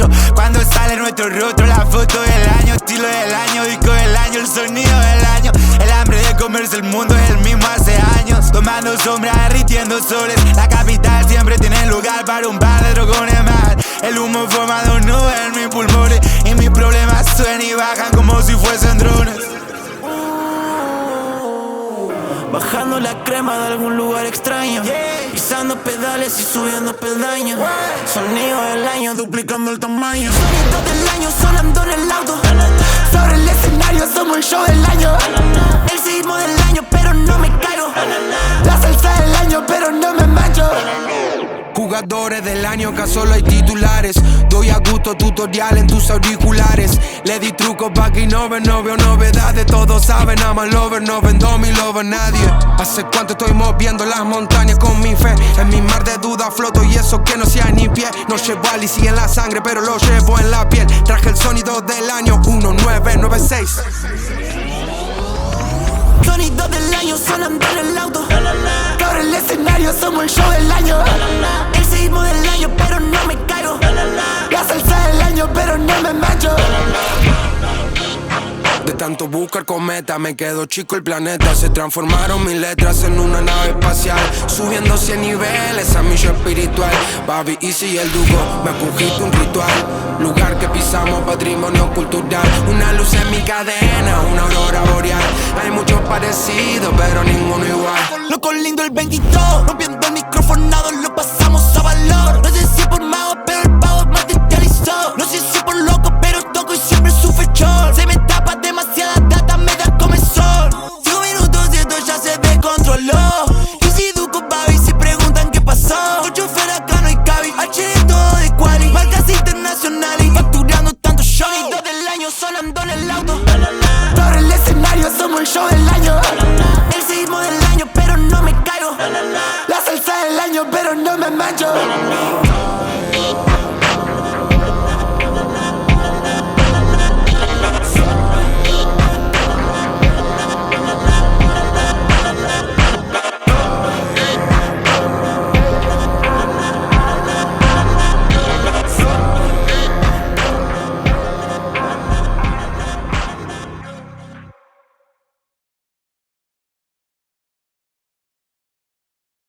año. Cuando sale nuestro rostro, la foto del año, estilo del año, disco del año, el sonido del año. El hambre de comerse el mundo es el mismo hace años. Tomando sombra, derritiendo soles. La capital siempre tiene lugar para un par de drogones más. El humo forma dos nubes en mis pulmones y mis problemas suenan y bajan como si fuesen drones. Bajando la crema de algún lugar extraño, pisando pedales y subiendo peldaños. Sonido del año, duplicando el tamaño. Sonido del año, sonando en el auto. Sobre el escenario somos el show del año. El sismo del año, pero no me caigo. La salsa del año, pero no me mancho. Jugadores del año que solo hay titulares. Doy a gusto tutorial en tus auriculares. Le di trucos pa' que no veo novedades. Todos saben, I'm a lover, no vendo mi lover nadie. Hace cuánto estoy moviendo las montañas con mi fe. En mi mar de duda floto y eso que no sea ni pie. No llevo Alice en la sangre, pero lo llevo en la piel. Traje el sonido del año 1996. Sonido del año, sonando en el auto. Sobre el escenario somos el show del año. El sismo del año, pero no me caigo. La salsa del año, pero no me mancho. De tanto buscar cometa me quedó chico el planeta. Se transformaron mis letras en una nave espacial, subiendo 100 niveles a mi yo espiritual. Babi Easy y el Dugo, me acogiste un ritual. Lugar que pisamos, patrimonio cultural. Una luz en mi cadena, una aurora boreal. Hay muchos parecidos, pero ninguno igual. Loco lindo el 22, rompiendo microfonados, lo pasamos a valor.